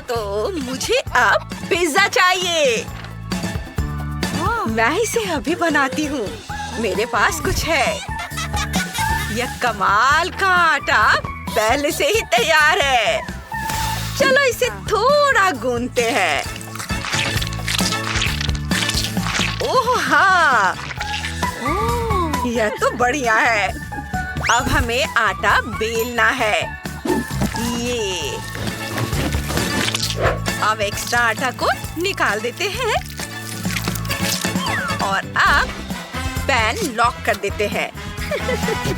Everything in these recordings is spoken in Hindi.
तो मुझे अब पिज्जा चाहिए। मैं इसे अभी बनाती हूँ। मेरे पास कुछ है। यह कमाल का आटा पहले से ही तैयार है। चलो इसे थोड़ा गूंथते हैं। ओह हाँ, यह तो बढ़िया है। अब हमें आटा बेलना है। ये अब एक्स्ट्रा आटा को निकाल देते हैं और अब पैन लॉक कर देते हैं।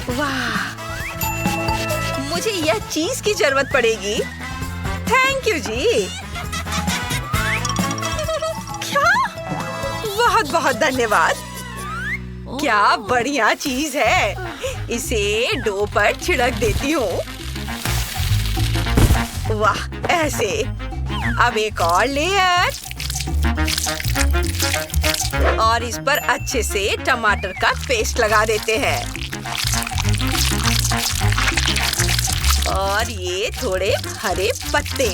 वाह, मुझे यह चीज की जरूरत पड़ेगी। थैंक यू जी। क्या? बहुत बहुत धन्यवाद। क्या बढ़िया चीज है। इसे डो पर छिड़क देती हूँ। वाह, ऐसे। अब एक और लेयर और इस पर अच्छे से टमाटर का पेस्ट लगा देते हैं और ये थोड़े हरे पत्ते।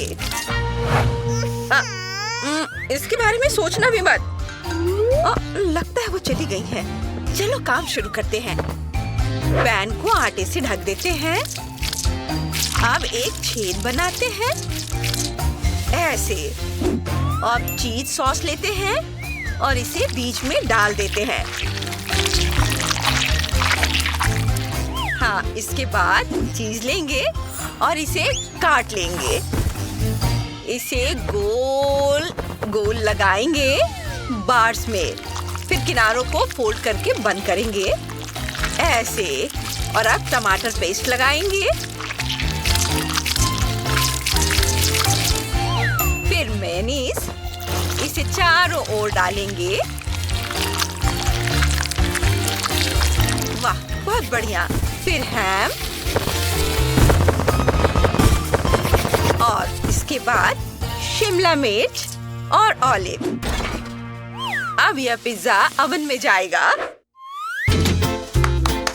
इसके बारे में सोचना भी मत। लगता है वो चली गई है। चलो काम शुरू करते हैं। पैन को आटे से ढक देते हैं। अब एक छेद बनाते हैं ऐसे। अब चीज सॉस लेते हैं और इसे बीच में डाल देते हैं। हाँ, इसके बाद चीज लेंगे और इसे काट लेंगे। इसे गोल गोल लगाएंगे बार्स में। फिर किनारों को फोल्ड करके बंद करेंगे ऐसे। और अब टमाटर पेस्ट लगाएंगे। फिर मेयोनीज। इसे चारों ओर डालेंगे। वाह, बहुत बढ़िया। फिर हैम और इसके बाद शिमला मिर्च और ऑलिव। अब यह पिज्जा ओवन में जाएगा।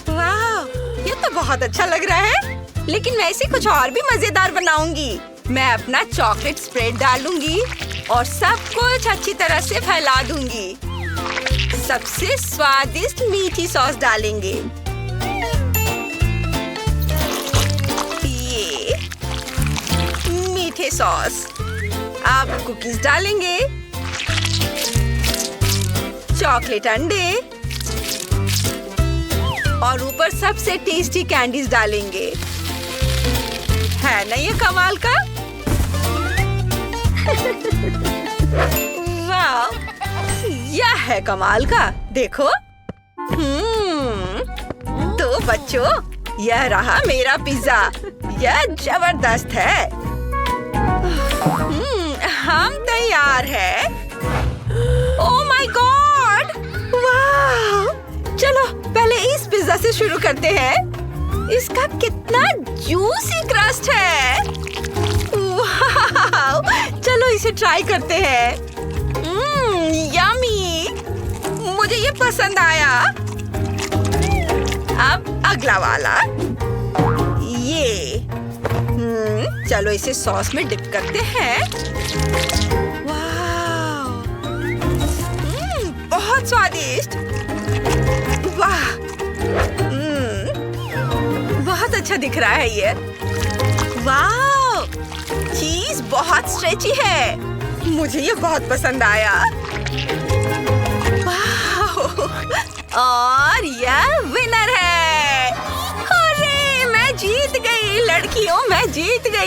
वाह, ये तो बहुत अच्छा लग रहा है। लेकिन मैं इसे कुछ और भी मजेदार बनाऊंगी। मैं अपना चॉकलेट स्प्रेड डालूंगी और सब कुछ अच्छी तरह से फैला दूंगी। सबसे स्वादिष्ट मीठी सॉस डालेंगे। ये मीठे सॉस। अब कुकीज डालेंगे, चॉकलेट अंडे और ऊपर सबसे टेस्टी कैंडीज डालेंगे। है ना ये कमाल का? वाह, यह है कमाल का। देखो। तो बच्चों, यह रहा मेरा पिज्जा। यह जबरदस्त है। हम तैयार हैं। Oh my God! वाह! चलो पहले इस पिज्जा से शुरू करते हैं। इसका कितना जूसी क्रस्ट है। वाह! चलो इसे ट्राई करते हैं। यम्मी! मुझे ये पसंद आया। अब अगला वाला। ये चलो इसे सॉस में डिप करते हैं। वाह! बहुत स्वादिष्ट। वाह! बहुत अच्छा दिख रहा है ये। वाह! चीज बहुत स्ट्रेची है। मुझे ये बहुत पसंद आया। वाह! और यह विनर है। अरे, मैं जीत गई लड़कियों, मैं जीत गई।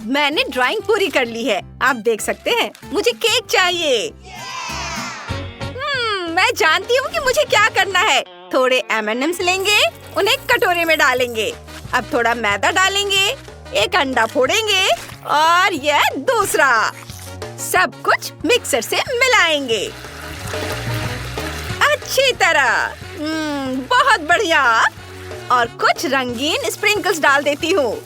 मैंने ड्राइंग पूरी कर ली है। आप देख सकते हैं। मुझे केक चाहिए। मैं जानती हूँ कि मुझे क्या करना है। थोड़े M&Ms लेंगे, उन्हें कटोरे में डालेंगे। अब थोड़ा मैदा डालेंगे, एक अंडा फोड़ेंगे और यह दूसरा। सब कुछ मिक्सर से मिलाएंगे अच्छी तरह। बहुत बढ़िया। और कुछ रंगीन स्प्रिंकल्स डाल देती हूँ।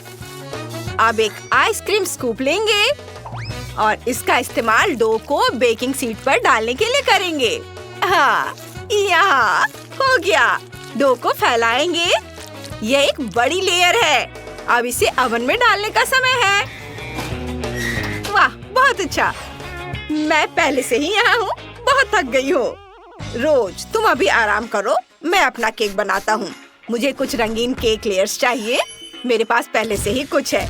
अब एक आइसक्रीम स्कूप लेंगे और इसका इस्तेमाल डो को बेकिंग शीट पर डालने के लिए करेंगे। हाँ, यहाँ हो गया। डो को फैलाएंगे। यह एक बड़ी लेयर है। अब इसे ओवन में डालने का समय है। अच्छा। मैं पहले से ही यहाँ हूँ, बहुत थक गई हूँ। रोज तुम अभी आराम करो, मैं अपना केक बनाता हूँ। मुझे कुछ रंगीन केक लेयर्स चाहिए, मेरे पास पहले से ही कुछ है।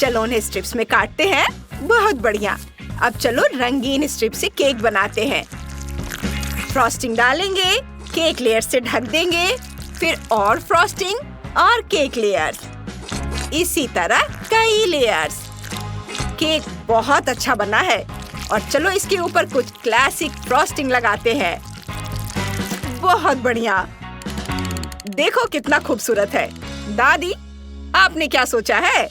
चलो उन्हें स्ट्रिप्स में काटते हैं। बहुत बढ़िया। अब चलो रंगीन स्ट्रिप से केक बनाते हैं। फ्रॉस्टिंग डालेंगे, केक लेयर से ढक देंगे, फिर और फ्रॉस्टिंग और केक लेयर्स, इसी तरह कई लेयर्स। केक बहुत अच्छा बना है। और चलो इसके ऊपर कुछ क्लासिक फ्रॉस्टिंग लगाते हैं। बहुत बढ़िया। देखो कितना खूबसूरत है। दादी, आपने क्या सोचा है?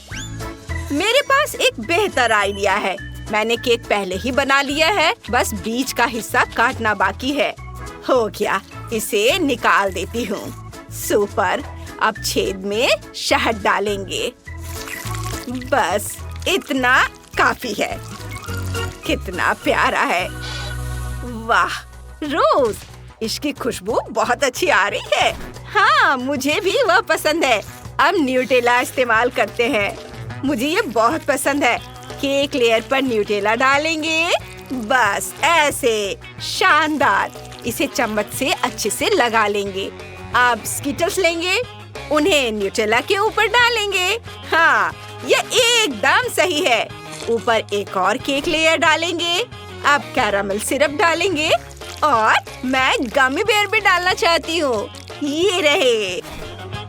मेरे पास एक बेहतर आइडिया है। मैंने केक पहले ही बना लिया है, बस बीच का हिस्सा काटना बाकी है। हो गया, इसे निकाल देती हूँ। सुपर। अब छेद में शहद डालेंगे। बस इतना काफी है। कितना प्यारा है। वाह रोज, इसकी खुशबू बहुत अच्छी आ रही है। हाँ, मुझे भी वह पसंद है। अब न्यूटेला इस्तेमाल करते हैं। मुझे ये बहुत पसंद है। केक लेयर पर न्यूटेला डालेंगे, बस ऐसे। शानदार। इसे चम्मच से अच्छे से लगा लेंगे। अब स्किटल्स लेंगे, उन्हें न्यूटेला के ऊपर डालेंगे। हाँ, ये एकदम सही है। ऊपर एक और केक लेयर डालेंगे। अब कैरामल सिरप डालेंगे और मैं गमी बेयर भी डालना चाहती हूँ। ये रहे।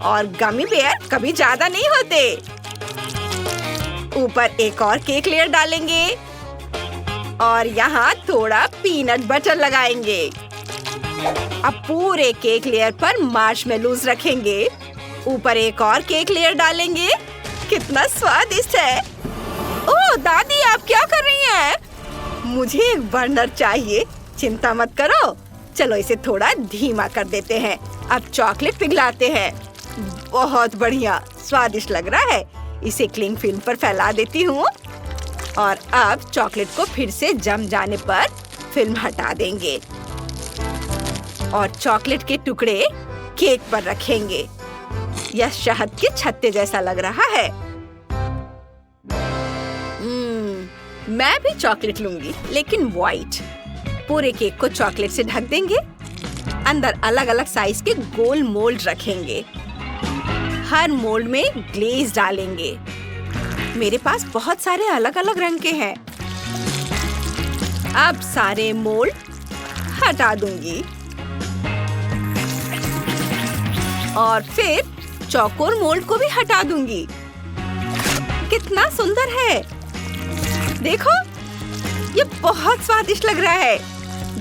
और गमी बेयर कभी ज्यादा नहीं होते। ऊपर एक और केक लेयर डालेंगे और यहाँ थोड़ा पीनट बटर लगाएंगे। अब पूरे केक लेयर पर मार्शमेलोज रखेंगे। ऊपर एक और केक लेयर डालेंगे। कितना स्वादिष्ट है। ओह दादी, आप क्या कर रही हैं? मुझे एक बर्नर चाहिए। चिंता मत करो। चलो इसे थोड़ा धीमा कर देते हैं। अब चॉकलेट पिघलाते हैं। बहुत बढ़िया, स्वादिष्ट लग रहा है। इसे क्लिंग फिल्म पर फैला देती हूँ और अब चॉकलेट को फिर से जम जाने पर फिल्म हटा देंगे और चॉकलेट के टुकड़े केक पर रखेंगे। यह शहद के छत्ते जैसा लग रहा है। मैं भी चॉकलेट लूंगी, लेकिन व्हाइट। पूरे केक को चॉकलेट से ढक देंगे। अंदर अलग अलग साइज के गोल मोल्ड रखेंगे। हर मोल्ड में ग्लेज डालेंगे। मेरे पास बहुत सारे अलग अलग रंग के हैं। अब सारे मोल्ड हटा दूंगी और फिर चौकोर मोल्ड को भी हटा दूंगी। कितना सुंदर है। देखो, ये बहुत स्वादिष्ट लग रहा है।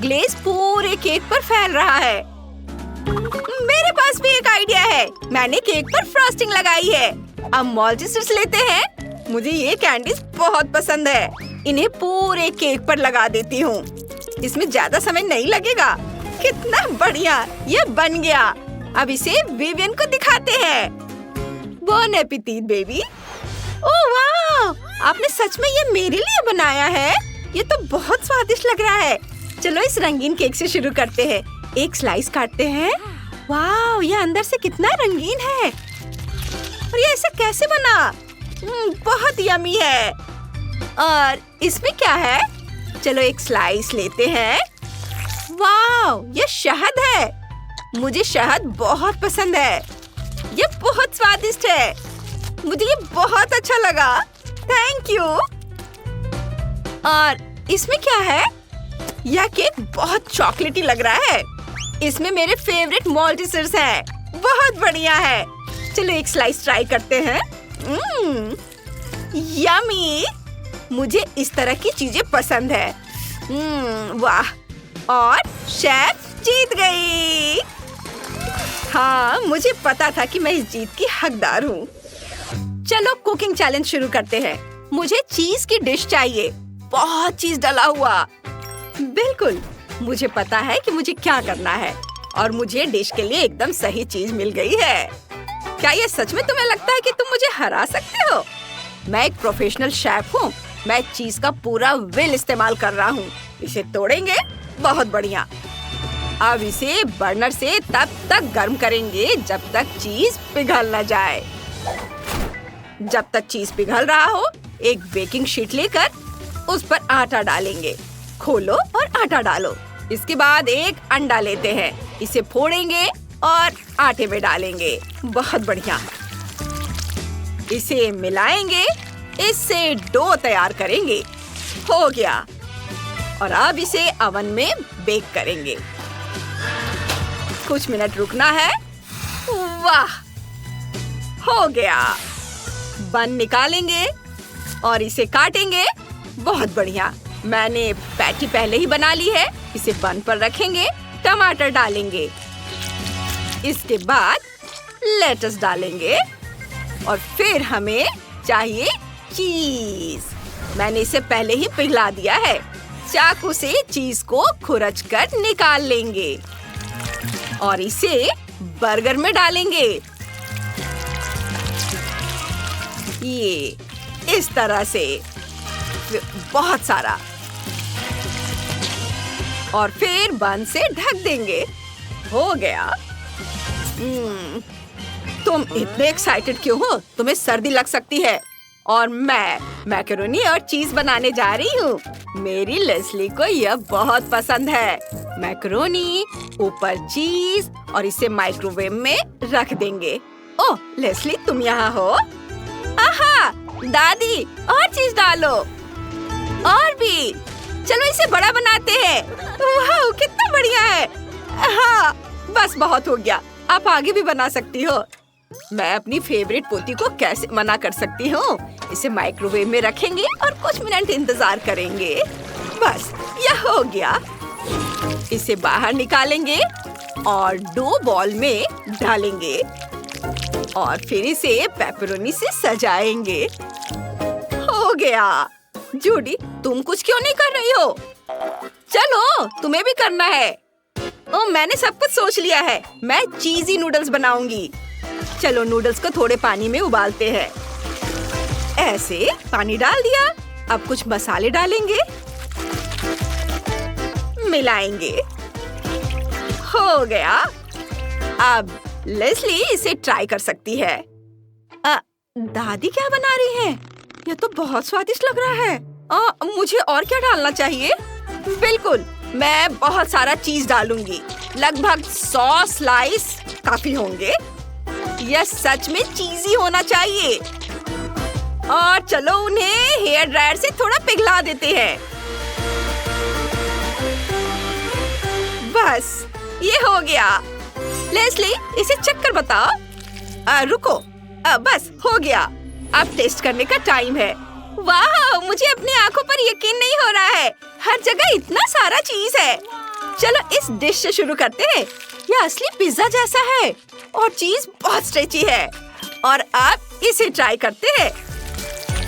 ग्लेज पूरे केक पर फैल रहा है। मेरे पास भी एक आइडिया है। मैंने केक पर फ्रॉस्टिंग लगाई है। अब मॉल्टिसर्स लेते हैं। मुझे ये कैंडीज बहुत पसंद है। इन्हें पूरे केक पर लगा देती हूँ। इसमें ज्यादा समय नहीं लगेगा। कितना बढ़िया, ये बन गया। अब इसे विवियन को दिखाते हैं। Bone appétit baby. ओह वाह, आपने सच में ये मेरे लिए बनाया है। ये तो बहुत स्वादिष्ट लग रहा है। चलो इस रंगीन केक से शुरू करते हैं। एक स्लाइस काटते हैं। वाह, ये अंदर से कितना रंगीन है। और ये ऐसा कैसे बना? बहुत यम्मी है। और इसमें क्या है? चलो एक स्लाइस लेते हैं। वाह, ये शहद है। मुझे शहद बहुत पसंद है। ये बहुत स्वादिष्ट है। मुझे ये बहुत अच्छा लगा। Thank you. और इसमें क्या है? यह केक बहुत चॉकलेटी लग रहा है। इसमें मेरे फेवरेट मॉल्टिसर्स हैं। बहुत बढ़िया है। चलो एक स्लाइस ट्राई करते हैं। यम्मी। मुझे इस तरह की चीजें पसंद है। वाह, और शेफ जीत गई। हाँ, मुझे पता था कि मैं इस जीत की हकदार हूँ। चलो कुकिंग चैलेंज शुरू करते हैं। मुझे चीज की डिश चाहिए, बहुत चीज डला हुआ। बिल्कुल, मुझे पता है कि मुझे क्या करना है और मुझे डिश के लिए एकदम सही चीज मिल गई है। क्या ये सच में तुम्हें लगता है कि तुम मुझे हरा सकते हो? मैं एक प्रोफेशनल शेफ हूँ। मैं चीज का पूरा व्हील इस्तेमाल कर रहा हूँ। इसे तोड़ेंगे। बहुत बढ़िया। अब इसे बर्नर से तब तक गर्म करेंगे जब तक चीज पिघल न जाए। जब तक चीज पिघल रहा हो, एक बेकिंग शीट लेकर उस पर आटा डालेंगे। खोलो और आटा डालो। इसके बाद एक अंडा लेते हैं, इसे फोड़ेंगे और आटे में डालेंगे। बहुत बढ़िया। इसे मिलाएंगे, इससे डो तैयार करेंगे। हो गया। और अब इसे ओवन में बेक करेंगे। कुछ मिनट रुकना है। वाह, हो गया। बन निकालेंगे और इसे काटेंगे। बहुत बढ़िया। मैंने पैटी पहले ही बना ली है। इसे बन पर रखेंगे, टमाटर डालेंगे, इसके बाद लेटस डालेंगे और फिर हमें चाहिए चीज। मैंने इसे पहले ही पिघला दिया है। चाकू से चीज को खुरचकर निकाल लेंगे और इसे बर्गर में डालेंगे। ये इस तरह से बहुत सारा, और फिर बन से ढक देंगे। हो गया। तुम इतने एक्साइटेड क्यों हो? तुम्हें सर्दी लग सकती है। और मैं मैकरोनी और चीज बनाने जा रही हूँ। मेरी लेस्ली को यह बहुत पसंद है। मैकरोनी, ऊपर चीज और इसे माइक्रोवेव में रख देंगे। ओह लेस्ली, तुम यहाँ हो? आहा, दादी और चीज डालो। और भी। चलो इसे बड़ा बनाते हैं। वाह, कितना बढ़िया है। हाँ, बस बहुत हो गया। आप आगे भी बना सकती हो। मैं अपनी फेवरेट पोती को कैसे मना कर सकती हूँ? इसे माइक्रोवेव में रखेंगे और कुछ मिनट इंतजार करेंगे। बस यह हो गया। इसे बाहर निकालेंगे और डो बॉल में डालेंगे और फिर इसे पेपरोनी से सजाएंगे। हो गया। जूडी, तुम कुछ क्यों नहीं कर रही हो? चलो, तुम्हें भी करना है। ओह, मैंने सब कुछ सोच लिया है। मैं चीज़ी नूडल्स बनाऊंगी। चलो नूडल्स को थोड़े पानी में उबालते हैं। ऐसे पानी डाल दिया। अब कुछ मसाले डालेंगे, मिलाएंगे। हो गया। अब लेस्ली इसे ट्राई कर सकती है। दादी क्या बना रही हैं? यह तो बहुत स्वादिष्ट लग रहा है। मुझे और क्या डालना चाहिए? बिल्कुल, मैं बहुत सारा चीज डालूंगी। लगभग 100 स्लाइस काफी होंगे। यह सच में चीजी होना चाहिए। और चलो उन्हें हेयर ड्रायर से थोड़ा पिघला देते हैं। बस ये हो गया। लेस्ली, इसे चेक कर बताओ। रुको। बस हो गया। अब टेस्ट करने का टाइम है। वाह, मुझे अपनी आंखों पर यकीन नहीं हो रहा है। हर जगह इतना सारा चीज है। चलो इस डिश से शुरू करते हैं। यह असली पिज्जा जैसा है और चीज बहुत स्ट्रेची है। और अब इसे ट्राई करते हैं।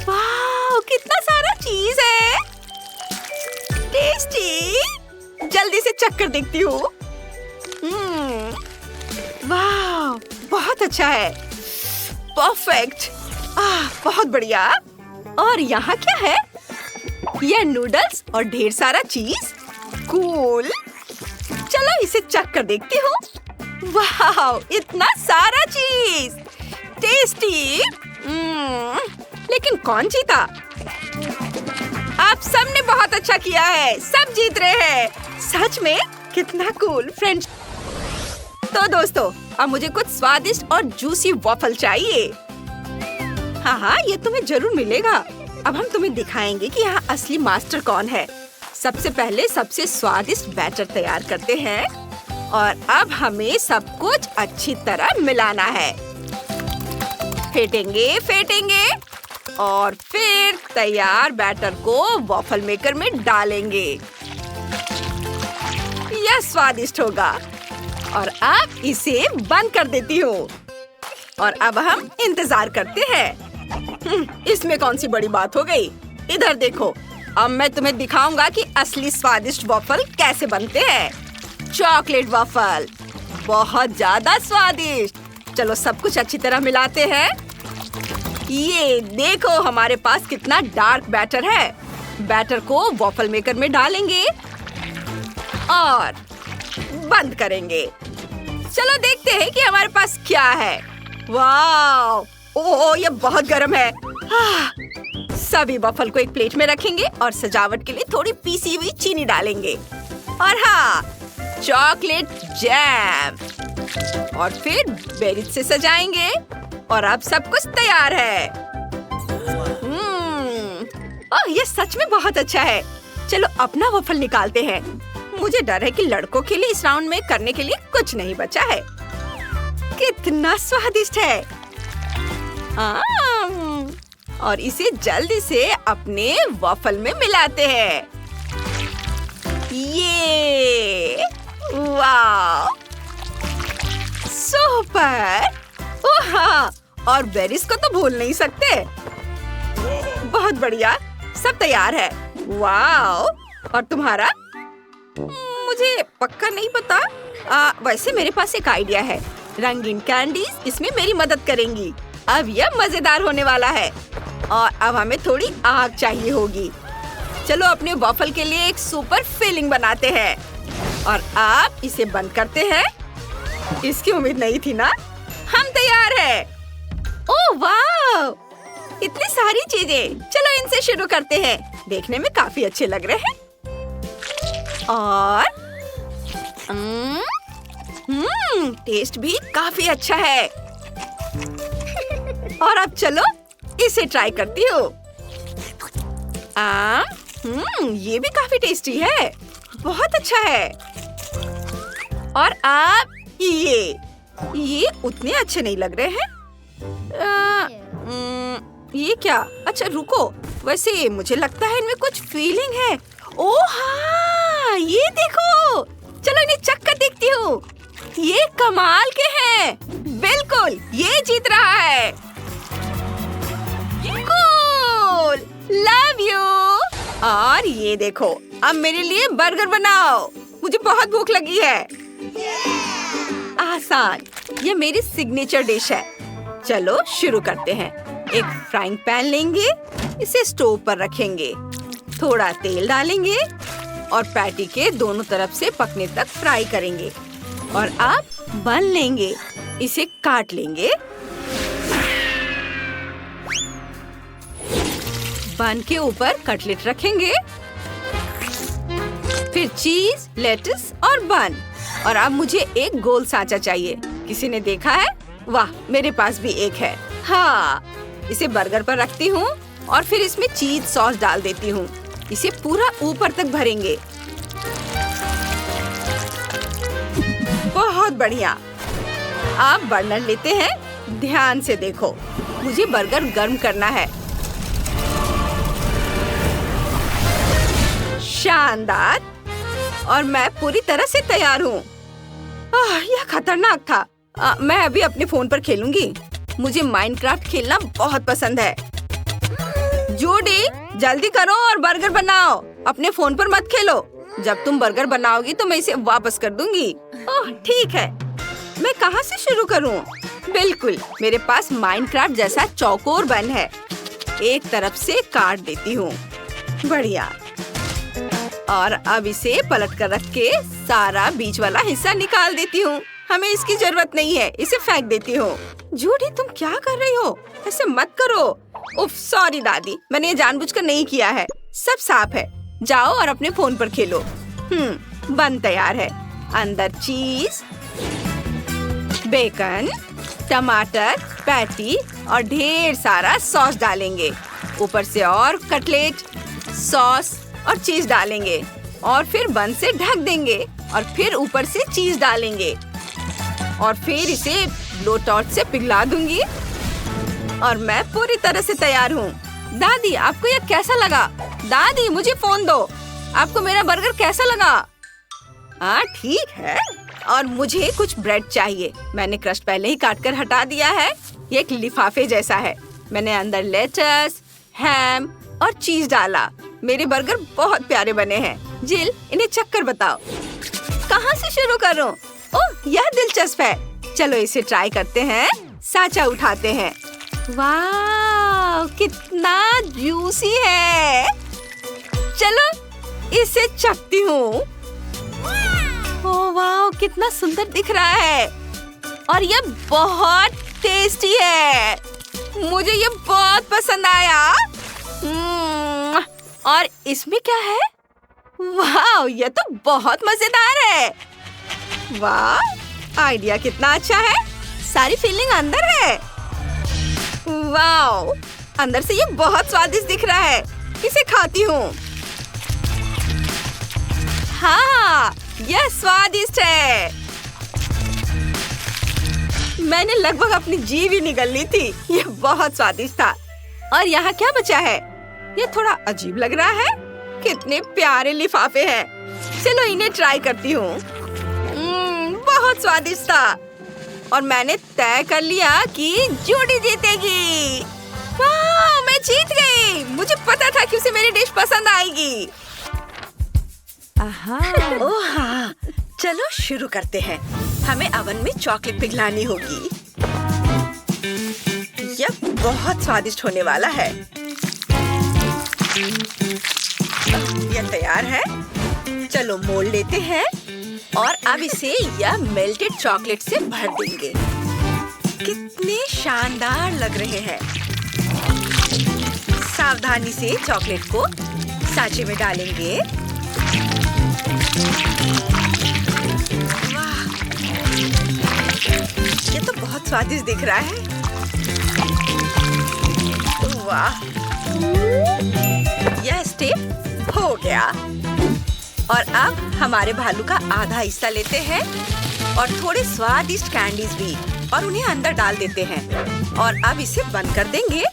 वाह, कितना सारा चीज है। टेस्टी। जल्दी से चख कर देखती हूँ। वाह, बहुत अच्छा है। परफेक्ट। बहुत बढ़िया। और यहाँ क्या है? यह नूडल्स और ढेर सारा चीज। कूल। चलो इसे चख कर देखती हूँ। वाह, इतना सारा चीज। टेस्टी। लेकिन कौन जीता? आप सबने बहुत अच्छा किया है। सब जीत रहे हैं। सच में कितना कूल फ्रेंड्स। तो दोस्तों, अब मुझे कुछ स्वादिष्ट और जूसी वॉफल चाहिए। हाँ, ये तुम्हें जरूर मिलेगा। अब हम तुम्हें दिखाएंगे कि यहाँ असली मास्टर कौन है। सबसे पहले सबसे स्वादिष्ट बैटर तैयार करते हैं और अब हमें सब कुछ अच्छी तरह मिलाना है। फेंटेंगे फेंटेंगे और फिर तैयार बैटर को वॉफल मेकर में डालेंगे। यह स्वादिष्ट होगा। और अब इसे बंद कर देती हूँ। और अब हम इंतजार करते हैं। इसमें कौन सी बड़ी बात हो गई? इधर देखो। अब मैं तुम्हें दिखाऊंगा कि असली स्वादिष्ट वॉफल कैसे बनते हैं। चॉकलेट वॉफल, बहुत ज्यादा स्वादिष्ट। चलो सब कुछ अच्छी तरह मिलाते हैं। ये देखो, हमारे पास कितना डार्क बैटर है। बैटर को वॉफल मेकर में डालेंगे और बंद करेंगे। चलो देखते हैं कि हमारे पास क्या है। वाह, ओह, ये बहुत गर्म है। सभी वफल को एक प्लेट में रखेंगे और सजावट के लिए थोड़ी पीसी हुई चीनी डालेंगे। और हाँ, चॉकलेट जैम। और फिर बेरीज से सजाएंगे और अब सब कुछ तैयार है। ओह, ये सच में बहुत अच्छा है। चलो अपना वफल निकालते हैं। मुझे डर है कि लड़कों के लिए इस राउंड में करने के लिए कुछ नहीं बचा है। कितना स्वादिष्ट है। और इसे जल्दी से अपने वफल में मिलाते हैं। ये वाह, सुपर। ओह हाँ, और बेरीज को तो भूल नहीं सकते। बहुत बढ़िया, सब तैयार है। वाह, और तुम्हारा? मुझे पक्का नहीं पता। वैसे मेरे पास एक आइडिया है। रंगीन कैंडीज इसमें मेरी मदद करेंगी। अब यह मजेदार होने वाला है। और अब हमें थोड़ी आग चाहिए होगी। चलो अपने वॉफल के लिए एक सुपर फिलिंग बनाते हैं। और आप इसे बंद करते हैं। इसकी उम्मीद नहीं थी ना। हम तैयार है। ओह वाह, इतनी सारी चीजें। चलो इनसे शुरू करते हैं। देखने में काफी अच्छे लग रहे हैं। और टेस्ट भी काफी अच्छा है। और अब चलो इसे ट्राई करती हूँ। ये भी काफी टेस्टी है। बहुत अच्छा है। और अब ये उतने अच्छे नहीं लग रहे हैं। ये क्या? अच्छा रुको, वैसे मुझे लगता है इनमें कुछ फीलिंग है। ओह हाँ, ये देखो। चलो इन्हें चखकर देखती हूँ। ये कमाल के हैं। बिल्कुल, ये जीत रहा है। Cool, love you. और ये देखो, अब मेरे लिए बर्गर बनाओ। मुझे बहुत भूख लगी है। आसान, ये मेरी सिग्नेचर डिश है। चलो शुरू करते हैं। एक फ्राइंग पैन लेंगे, इसे स्टोव पर रखेंगे, थोड़ा तेल डालेंगे और पैटी के दोनों तरफ से पकने तक फ्राई करेंगे। और आप बन लेंगे, इसे काट लेंगे। बन के ऊपर कटलेट रखेंगे, फिर चीज, लेटस और बन। और अब मुझे एक गोल सांचा चाहिए। किसी ने देखा है? वाह, मेरे पास भी एक है। हाँ, इसे बर्गर पर रखती हूँ और फिर इसमें चीज सॉस डाल देती हूँ। इसे पूरा ऊपर तक भरेंगे। बहुत बढ़िया। आप बर्नर लेते हैं, ध्यान से देखो। मुझे बर्गर गर्म करना है। शानदार। और मैं पूरी तरह से तैयार हूँ। यह खतरनाक था। मैं अभी अपने फोन पर खेलूंगी। मुझे माइनक्राफ्ट खेलना बहुत पसंद है। जूडी, जल्दी करो और बर्गर बनाओ। अपने फोन पर मत खेलो। जब तुम बर्गर बनाओगी तो मैं इसे वापस कर दूंगी। ओह ठीक है। मैं कहाँ से शुरू करूँ? बिल्कुल, मेरे पास माइनक्राफ्ट जैसा चौकोर बन है। एक तरफ से काट देती हूँ। बढ़िया। और अब इसे पलट कर रख के सारा बीच वाला हिस्सा निकाल देती हूँ। हमें इसकी जरूरत नहीं है, इसे फेंक देती हूँ। जूडी, तुम क्या कर रही हो? ऐसे मत करो। उफ, सॉरी दादी, मैंने ये जानबूझकर नहीं किया है। सब साफ है। जाओ और अपने फोन पर खेलो। बन तैयार है। अंदर चीज, बेकन, टमाटर, पैटी और ढेर सारा सॉस डालेंगे। ऊपर से और कटलेट, सॉस और चीज डालेंगे और फिर बन से ढक देंगे और फिर ऊपर से चीज डालेंगे और फिर इसे लो टॉर्च से पिघला दूंगी। और मैं पूरी तरह से तैयार हूँ। दादी, आपको यह कैसा लगा? दादी, मुझे फोन दो। आपको मेरा बर्गर कैसा लगा? ठीक है। और मुझे कुछ ब्रेड चाहिए। मैंने क्रस्ट पहले ही काट कर हटा दिया है। ये एक लिफाफे जैसा है। मैंने अंदर लेटस, हैम और चीज डाला। मेरे बर्गर बहुत प्यारे बने हैं। जिल, इन्हें चखकर बताओ। कहाँ से शुरू करूं? ओह, यह दिलचस्प है। चलो इसे ट्राई करते हैं। सांचा उठाते हैं। वाह, कितना जूसी है। चलो इसे चखती हूँ। ओह वाह, कितना सुंदर दिख रहा है और ये बहुत टेस्टी है। मुझे ये बहुत पसंद आया। और इसमें क्या है? वाह, ये तो बहुत मजेदार है। वाह, आइडिया कितना अच्छा है। सारी फीलिंग अंदर है। वाह, अंदर से ये बहुत स्वादिष्ट दिख रहा है। इसे खाती हूँ। हाँ, यह स्वादिष्ट है। मैंने लगभग अपनी जीभ ही निगल ली थी। यह बहुत स्वादिष्ट था। और यहाँ क्या बचा है? ये थोड़ा अजीब लग रहा है। कितने प्यारे लिफाफे हैं। चलो इन्हें ट्राई करती हूँ। बहुत स्वादिष्ट था। और मैंने तय कर लिया कि जूडी जीतेगी। वाह, मैं जीत गई। मुझे पता था कि उसे मेरी डिश पसंद आएगी। ओह हाँ, चलो शुरू करते हैं। हमें ओवन में चॉकलेट पिघलानी होगी। यह बहुत स्वादिष्ट होने वाला है। यह तैयार है। चलो मोल्ड लेते हैं और अब इसे यह मेल्टेड चॉकलेट से भर देंगे। कितने शानदार लग रहे हैं। सावधानी से चॉकलेट को सांचे में डालेंगे। वाह, ये तो बहुत स्वादिष्ट दिख रहा है। वाह, यह स्टेप हो गया। और अब हमारे भालू का आधा हिस्सा लेते हैं और थोड़े स्वादिष्ट कैंडीज भी, और उन्हें अंदर डाल देते हैं। और अब इसे बंद कर देंगे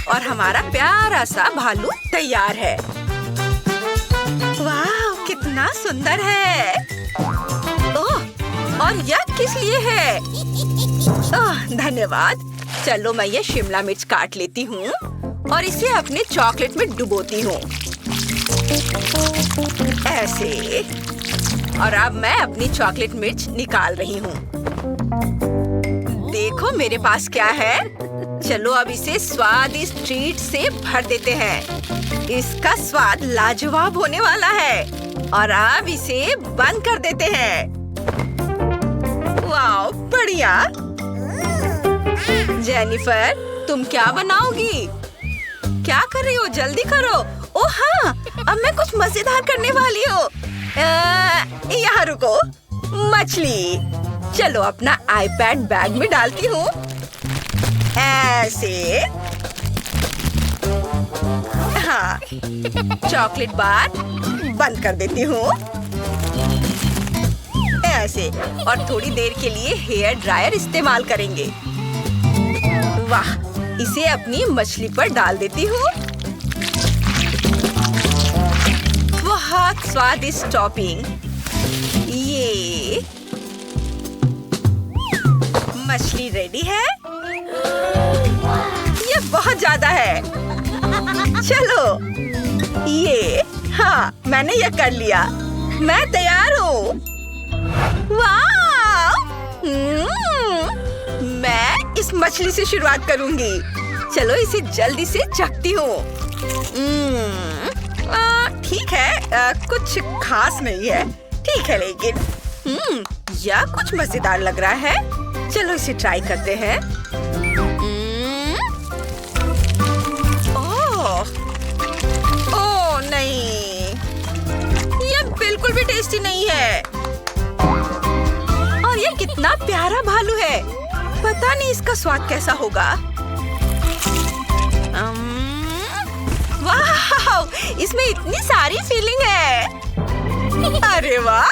और हमारा प्यारा सा भालू तैयार है। वाह, कितना सुंदर है। ओह, और यह किस लिए है? ओह, धन्यवाद। चलो मैं ये शिमला मिर्च काट लेती हूँ और इसे अपने चॉकलेट में डुबोती हूँ। ऐसे। और अब मैं अपनी चॉकलेट मिर्च निकाल रही हूँ। देखो मेरे पास क्या है। चलो अब इसे स्वादिष्ट ट्रीट से भर देते हैं। इसका स्वाद लाजवाब होने वाला है। और अब इसे बंद कर देते हैं। वाह, बढ़िया। जेनिफर, तुम क्या बनाओगी? क्या कर रही हो? जल्दी करो। ओह हाँ, अब मैं कुछ मजेदार करने वाली हूँ। यहाँ रुको। मछली। चलो अपना आईपैड बैग में डालती हूँ। ऐसे। हाँ, चॉकलेट बार बंद कर देती हूँ। ऐसे। और थोड़ी देर के लिए हेयर ड्रायर इस्तेमाल करेंगे। वाह, इसे अपनी मछली पर डाल देती हूँ। बहुत स्वादिष्ट टॉपिंग। ये मछली रेडी है। ये बहुत ज्यादा है। चलो ये, हाँ, मैंने ये कर लिया। मैं तैयार हूँ। वाह! मैं इस मछली से शुरुआत करूंगी। चलो इसे जल्दी से चखती हूँ। ठीक है, कुछ खास नहीं है। ठीक है, लेकिन यह कुछ मजेदार लग रहा है। चलो इसे ट्राई करते हैं। ओह नहीं, यह बिल्कुल भी टेस्टी नहीं है। और यह कितना प्यारा भालू है। पता नहीं इसका स्वाद कैसा होगा। वाह, इसमें इतनी सारी फीलिंग है। अरे वाह।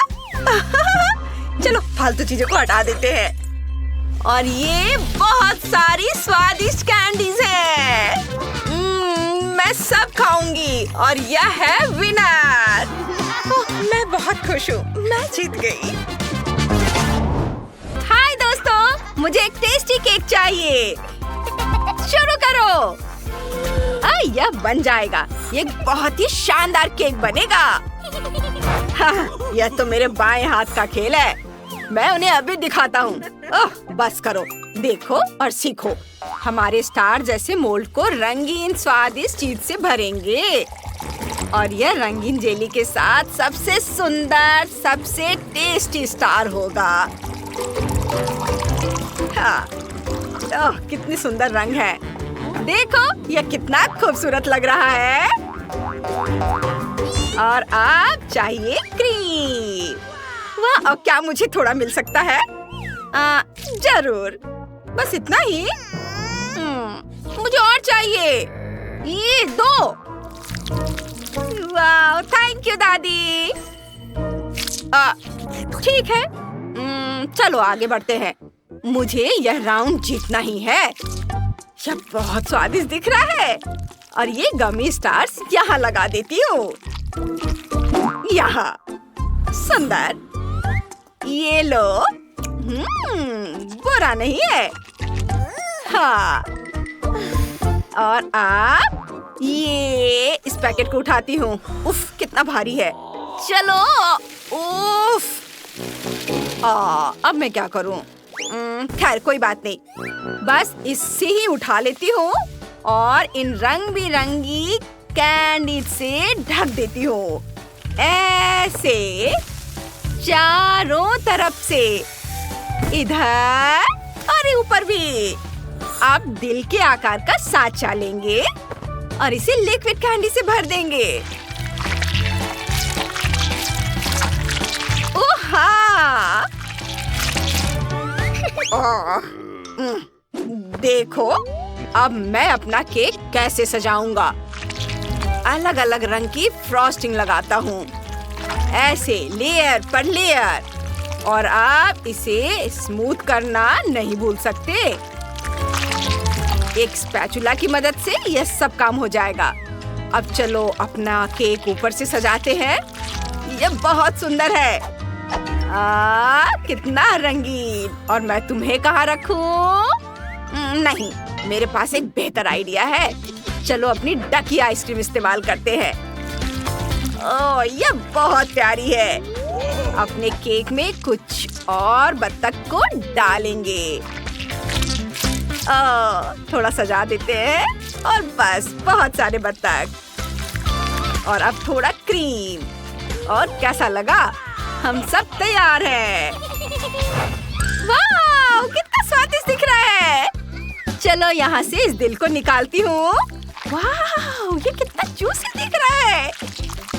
चलो फालतू चीजों को हटा देते हैं। और ये बहुत सारी स्वादिष्ट कैंडीज हैं। मैं सब खाऊंगी और यह है विनर। मैं बहुत खुश हूँ। मैं जीत गई। हाय दोस्तों, मुझे एक टेस्टी केक चाहिए। शुरू करो। यह बन जाएगा। ये बहुत ही शानदार केक बनेगा। हाँ, यह तो मेरे बाएं हाथ का खेल है। मैं उन्हें अभी दिखाता हूँ। बस करो, देखो और सीखो। हमारे स्टार जैसे मोल्ड को रंगीन स्वादिष्ट चीज से भरेंगे और यह रंगीन जेली के साथ सबसे सुंदर, सबसे टेस्टी स्टार होगा। हाँ, कितनी सुंदर रंग है। देखो ये कितना खूबसूरत लग रहा है। और अब चाहिए क्रीम। वाह, और क्या मुझे थोड़ा मिल सकता है? जरूर, बस इतना ही। मुझे और चाहिए। ये दो। वाह, थैंक यू दादी। ठीक है, चलो आगे बढ़ते हैं। मुझे यह राउंड जीतना ही है। यह बहुत स्वादिष्ट दिख रहा है। और ये गमी स्टार्स यहाँ लगा देती हूँ। यहाँ सुंदर। ये लो। बुरा नहीं है। हाँ, और अब ये इस पैकेट को उठाती हूँ। उफ, कितना भारी है। चलो। उफ। अब मैं क्या करूँ? खैर कोई बात नहीं, बस इससे ही उठा लेती हूँ और इन रंग बिरंगी कैंडी से ढक देती हूँ, ऐसे चारों तरफ से। इधर और ऊपर भी। आप दिल के आकार का सांचा लेंगे और इसे लिक्विड कैंडी से भर देंगे। ओहा! देखो, अब मैं अपना केक कैसे सजाऊंगा। अलग अलग रंग की फ्रॉस्टिंग लगाता हूँ, ऐसे लेयर पर लेयर। और आप इसे स्मूथ करना नहीं भूल सकते। एक स्पैचुला की मदद से यह सब काम हो जाएगा। अब चलो अपना केक ऊपर से सजाते हैं। यह बहुत सुंदर है। कितना रंगीन। और मैं तुम्हें कहाँ रखूं? नहीं, मेरे पास एक बेहतर आइडिया है। चलो अपनी डकी आइसक्रीम इस्तेमाल करते हैं। ओह, यह बहुत प्यारी है। अपने केक में कुछ और बत्तख को डालेंगे। थोड़ा सजा देते हैं और बस बहुत सारे बत्तख। और अब थोड़ा क्रीम। और कैसा लगा? हम सब तैयार हैं। वाह, कितना स्वादिष्ट दिख रहा है। चलो यहाँ से इस दिल को निकालती हूँ। वाह, ये कितना जूसी दिख रहा है।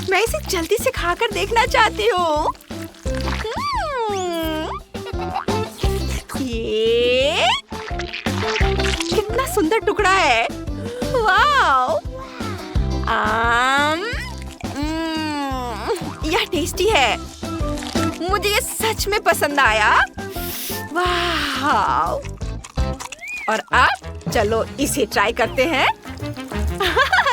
मैं इसे जल्दी से खाकर देखना चाहती हूँ। ये कितना सुंदर टुकड़ा है। वाह, यह टेस्टी है। मुझे ये सच में पसंद आया। वाह! और अब चलो इसे ट्राई करते हैं।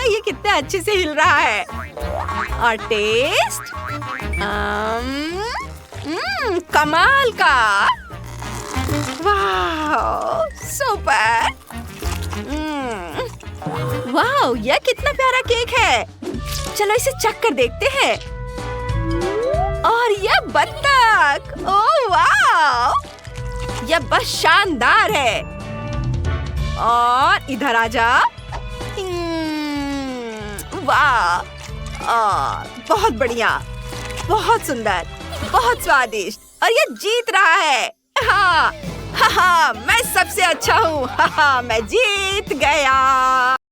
ये कितने अच्छे से हिल रहा है। और टेस्ट कमाल का। वाह, सुपर। वाह, यह कितना प्यारा केक है। चलो इसे चख कर देखते हैं। और यह बत्तख। ओह वाह, यह बस शानदार है। और इधर आजा। वाह, बहुत बढ़िया, बहुत सुंदर, बहुत स्वादिष्ट। और यह जीत रहा है। हाँ, हाँ, मैं सबसे अच्छा हूँ। हाँ, मैं जीत गया।